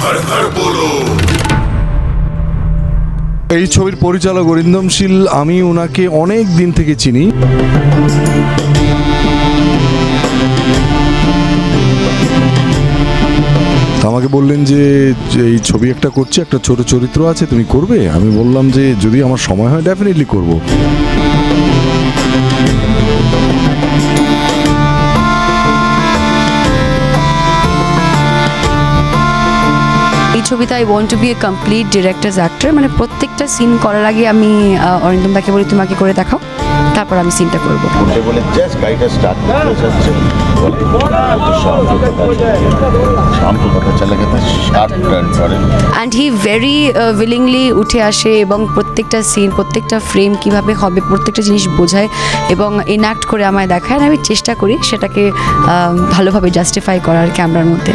हर हर बोलो। এই ছবির পরিচালক অরিন্দম শীল, আমি ওনাকে অনেক দিন থেকে চিনি। আমাকে বললেন যে এই ছবি একটা করছি, একটা ছোট চরিত্র আছে, তুমি করবে? আমি বললাম যে যদি আমার সময় হয় ডেফিনেটলি করব। এই ছবিতে I want to be a complete directors actor, মানে প্রত্যেকটা সিন করার আগে আমি অরিন্দম দাকে বলি তোমাকে করে দেখাও, তারপর আমি সিনটা করব। উনি বলে জাস্ট গাড়িটা স্টার্ট করতে যাচ্ছে, শামপুর কথা চলে গেছে, শার্ট টার্ন করে অ্যান্ড হি ভেরি উইলিংলি উঠে আসে এবং প্রত্যেকটা সিন, প্রত্যেকটা ফ্রেম কিভাবে হবে, প্রত্যেকটা জিনিস বোঝায় এবং ইনঅ্যাক্ট করে আমায় দেখায়। আমি চেষ্টা করি সেটাকে ভালোভাবে জাস্টিফাই করার ক্যামেরার মধ্যে।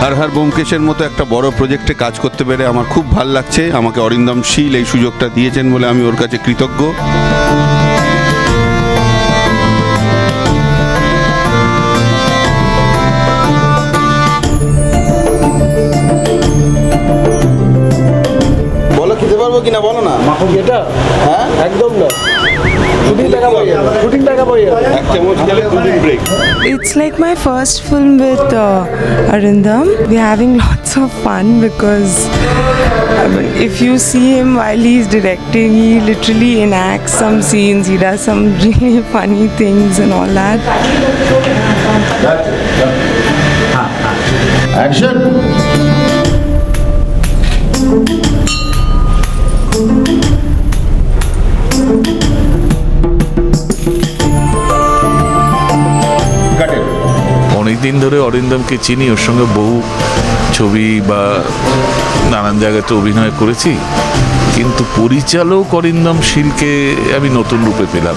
হর হর ব্যোমকেশের মতো একটা বড় প্রজেক্টে কাজ করতে পেরে আমার খুব ভাল লাগছে। আমাকে অরিন্দম শীল এই সুযোগটা দিয়েছেন বলে আমি ওর কাছে কৃতজ্ঞ। বলো খেতে পারবো কিনা, বলো না। এটা হ্যাঁ একদম না, শুটিং টাকা পাই, শুটিং টাকা পাই। এক চামচ খেলে দুদিন break. It's like my first film with Arindam. We're having lots of fun because if you see him while he's directing, he literally enacts some scenes, he does some really funny things and all that. Action. অনেকদিন ধরে অরিন্দমকে চিনি, ওর সঙ্গে বহু ছবি বা নানান জায়গাতে অভিনয় করেছি, কিন্তু পরিচালক অরিন্দম শীলকে আমি নতুন রূপে পেলাম।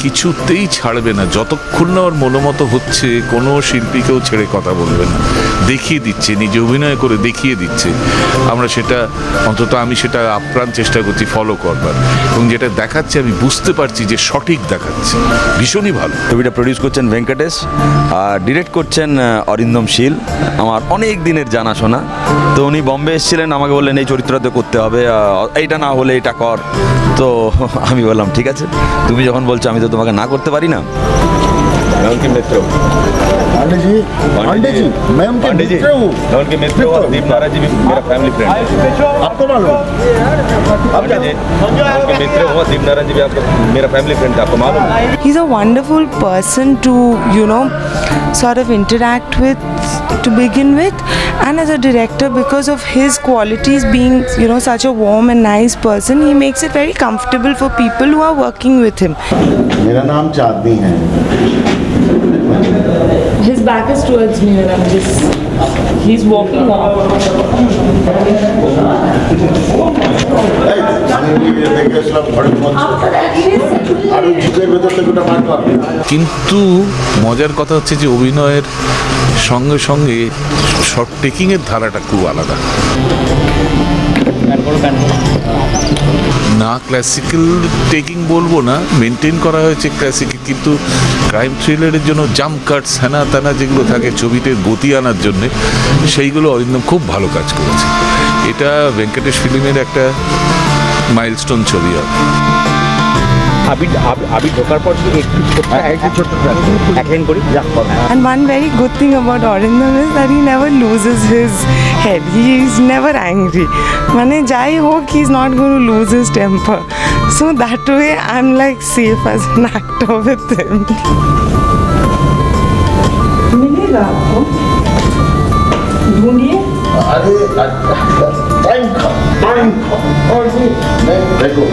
কিছুতেই ছাড়বে না, যতক্ষণ না ওর মনোমতো হচ্ছে কোনো শিল্পীকেও ছেড়ে কথা বলবে না, দেখিয়ে দিচ্ছে, নিজে অভিনয় করে দেখিয়ে দিচ্ছে। আমরা সেটা, অন্তত আমি সেটা আপ্রাণ চেষ্টা করছি ফলো করবার, এবং যেটা দেখাচ্ছে আমি বুঝতে পারছি যে সঠিক দেখাচ্ছে, ভীষণই ভালো। ছবিটা প্রডিউস করছেন ভেঙ্কটেশ আর ডিরেক্ট করছেন অরিন্দম শীল, আমার অনেক দিনের জানাশোনা। তো উনি বম্বে এসেছিলেন, আমাকে বললেন এই চরিত্রটা করতে হবে, এইটা না হলে এটা কর। তো আমি বললাম ঠিক আছে, তুমি যখন বলছো আমি তো তোমাকে না করতে পারি না। उनके मित्र पांडे जी, मैं उनके मित्र हूँ। उनके मित्र और दीप नारायण जी भी मेरा फैमिली फ्रेंड है। आपको मालूम? पांडे जी उनके मित्र हूँ, दीप नारायण जी भी आपका मेरा फैमिली फ्रेंड है, आपको मालूम है? He's a wonderful person to, you know, sort of interact with to begin with, and as a director, because of his qualities being, you know, such a warm and nice person, he makes it very comfortable for people who are working with him. मेरा नाम चांदनी है। His back is towards me when I'm just, he's walking off. কিন্তু মজার কথা হচ্ছে যে অভিনয়ের সঙ্গে সঙ্গে শর্ট টেকিংয়ের ধারাটা খুব আলাদা। না ক্লাসিক্যাল টেকিং বলবো না, মেনটেন করা হয়েছে ক্লাসিক্যাল, কিন্তু ক্রাইম থ্রিলারের জন্য জাম্প কাটস হ্যানা ত্যানা যেগুলো থাকে ছবিতে গতি আনার জন্যে, সেইগুলো অরিন্দম খুব ভালো কাজ করেছে। এটা ভেঙ্কটেশ ফিল্মের একটা মাইলস্টোন ছবি হবে। And one very good thing about Arindam is that he never loses his head. He is never angry. Mane jai hok, he's not going to lose his temper. So that way I'm like safe as an actor with him. मिलेगा आपको, ढूंढिए। अरे time और जी नहीं देखो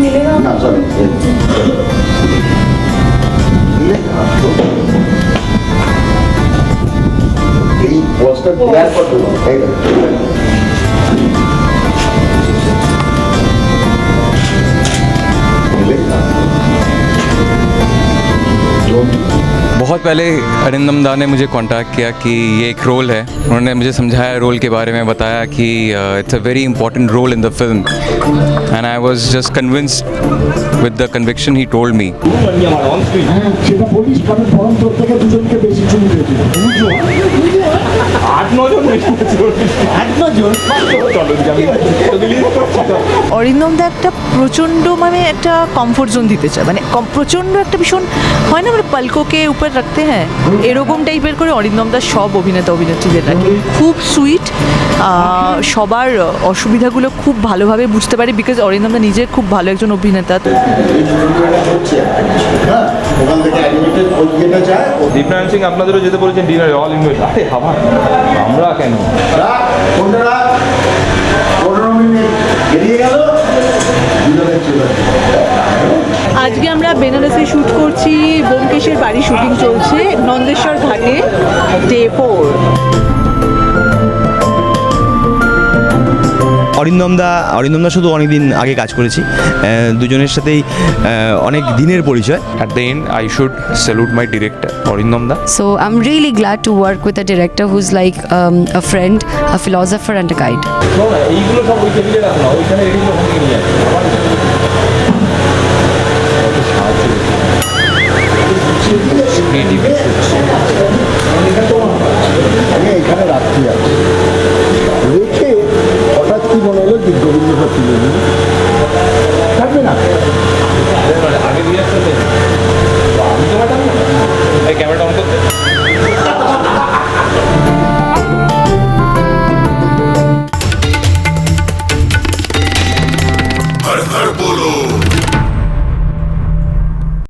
मिलेगा ना sorry मिलेगा आपको। यही पोस्टर तैयार कर दो। मिलेगा जो बहुत पहले अरिंदम दा ने मुझे कांटेक्ट किया कि ये एक रोल है, उन्होंने मुझे समझाया रोल के बारे में, बताया कि it's a very important role in the film and I was just convinced with the conviction he told me. সেটা পুলিশ কারণ পরন্তর থেকে দুজনকে বেশি চুমু দিয়েছিল। 8-9 জন অরিন্দম দা একটা প্রচণ্ড মানে একটা কমফোর্ট জোন দিতে চায়, মানে প্রচণ্ড একটা ভীষণ হয় না, মানে পালকোকে উপর রাখতে হ্যাঁ এরকম টাইপের করে অরিন্দম দা সব অভিনেতা অভিনেত্রীদের রাখে। খুব সুইট, সবার অসুবিধাগুলো খুব ভালোভাবে বুঝতে পারে, বিকজ অরিন্দম দা নিজে খুব ভালো একজন অভিনেতা। দীপনারায়ণ সিং আপনাদেরও যেতে বলেছেন ডিনারে, অল ইনভাইট। আরে বাবা, আমরা কেন? আজকে আমরা বেনারসে শ্যুট করছি, ব্যোমকেশের বাড়ি শুটিং চলছে, নন্দেশ্বর ঘাটে, ডে 4। অরিন্দম দা শুধু অনেক দিন আগে কাজ করেছি, দুজনের সাথেই অনেক দিনের পরিচয়। At the end, I should salute my director, Arindam Da. So I'm really glad to work with a director who's like a friend, a philosopher and a guide. এইগুলো সব ওই টেবিলে রাখো না, ওইখানে রেডি করে নিয়ে আসো।